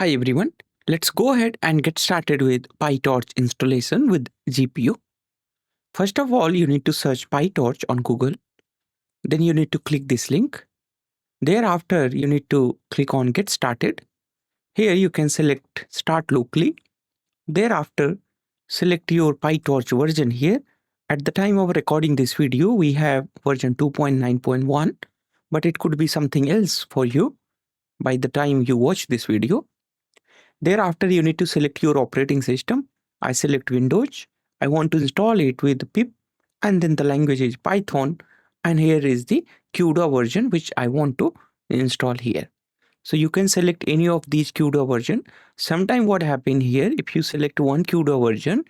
Hi everyone, let's go ahead and get started with PyTorch installation with GPU. First of all, you need to search PyTorch on Google. Then you need to click this link. Thereafter, you need to click on Get Started. Here you can select Start Locally. Thereafter, select your PyTorch version here. At the time of recording this video, we have version 2.9.1, but it could be something else for you by the time you watch this video. Thereafter, you need to select your operating system. I select Windows. I want to install it with pip, and then the language is Python. And here is the CUDA version which I want to install here. So you can select any of these CUDA version. Sometime what happen here, if you select one CUDA version,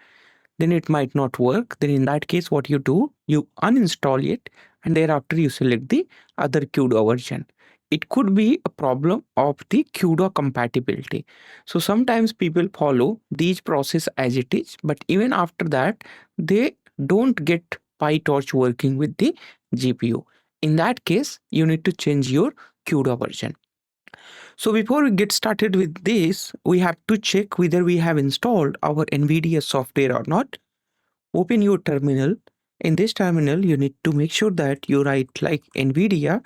then it might not work. Then in that case, what you do, you uninstall it, and thereafter you select the other CUDA version. It could be a problem of the CUDA compatibility. So sometimes people follow these process as it is, but even after that, they don't get PyTorch working with the GPU. In that case, you need to change your CUDA version. So before we get started with this, we have to check whether we have installed our NVIDIA software or not. Open your terminal. In this terminal, you need to make sure that you write like NVIDIA-SMI.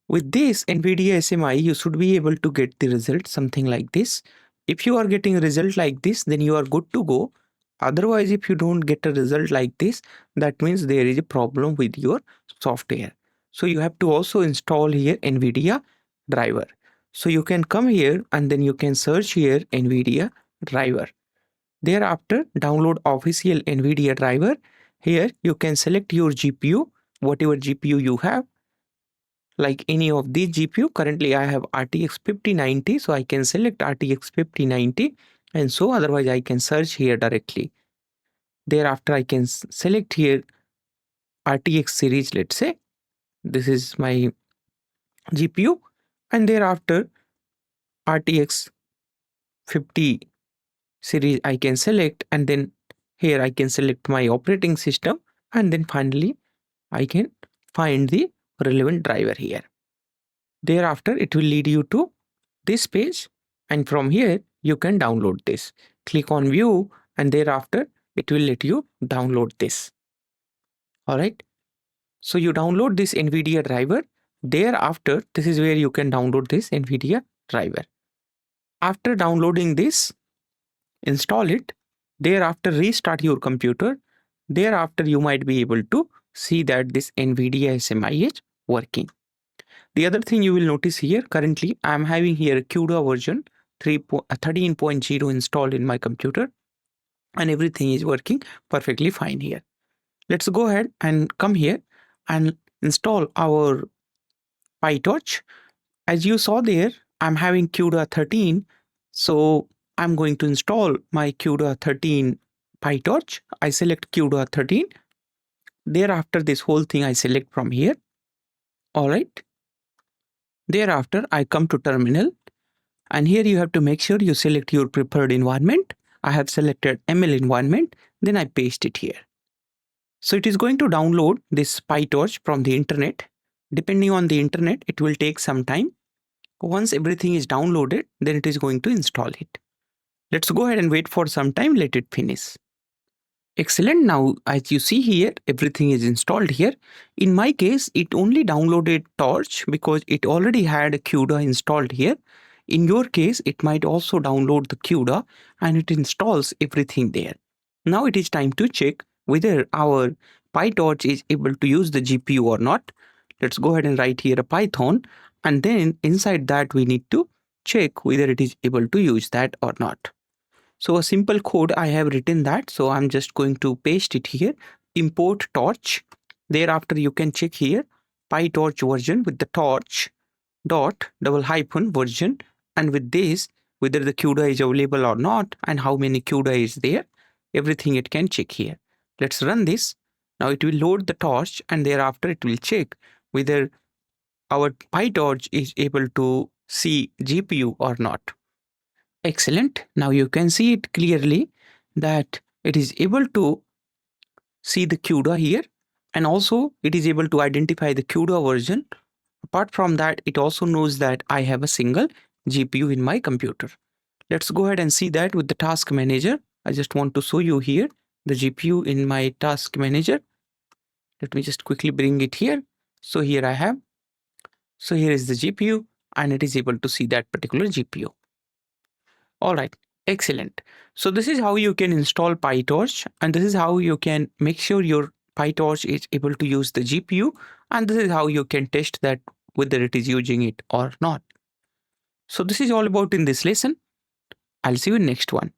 With this NVIDIA SMI, you should be able to get the result something like this. If you are getting a result like this, then you are good to go. Otherwise, if you don't get a result like this, that means there is a problem with your software. So you have to also install here NVIDIA driver. So you can come here and then you can search here NVIDIA driver. Thereafter, download official NVIDIA driver. Here you can select your GPU, whatever GPU you have, like any of these GPU. Currently I have RTX 5090, so I can select RTX 5090, and so otherwise I can search here directly. Thereafter I can select here RTX series, let's say this is my GPU, and thereafter RTX 50 series I can select, and then here I can select my operating system, and then finally I can find the relevant driver here. Thereafter it will lead you to this page, and from here you can download this. Click on view, and thereafter it will let you download this. All right, so you download this NVIDIA driver. Thereafter, this is where you can download this NVIDIA driver. After downloading this, install it. Thereafter, restart your computer. Thereafter, you might be able to see that this NVIDIA SMI is working. The other thing you will notice here, currently I am having here CUDA version 13.0 installed in my computer, and everything is working perfectly fine here. Let's go ahead and come here and install our PyTorch. As you saw there, I'm having CUDA 13, so I'm going to install my CUDA 13 PyTorch. I select CUDA 13. Thereafter, this whole thing I select from here. All right. Thereafter, I come to terminal, and here you have to make sure you select your preferred environment. I have selected ML environment, then I paste it here. So it is going to download this PyTorch from the internet. Depending on the internet, it will take some time. Once everything is downloaded, then it is going to install it. Let's go ahead and wait for some time, let it finish. Excellent. Now, as you see here, everything is installed here. In my case, it only downloaded Torch because it already had a CUDA installed here. In your case, it might also download the CUDA and it installs everything there. Now it is time to check whether our PyTorch is able to use the GPU or not. Let's go ahead and write here a Python, and then inside that we need to check whether it is able to use that or not. So a simple code I have written that, so I'm just going to paste it here. Import torch. Thereafter you can check here PyTorch version with the torch dot double hyphen version, and with this whether the CUDA is available or not and how many CUDA is there. Everything it can check here. Let's run this. Now it will load the torch, and thereafter it will check whether our PyTorch is able to see GPU or not. Excellent. Now you can see it clearly that it is able to see the CUDA here, and also it is able to identify the CUDA version Apart from that, it also knows that I have a single GPU in my computer. Let's go ahead and see that with the task manager. I just want to show you here the GPU in my task manager. Let me just quickly bring it here. So here I have. So here is the GPU and it is able to see that particular GPU. All right, excellent. So this is how you can install PyTorch, and this is how you can make sure your PyTorch is able to use the GPU, and this is how you can test that whether it is using it or not. So this is all about in this lesson. I'll see you in next one.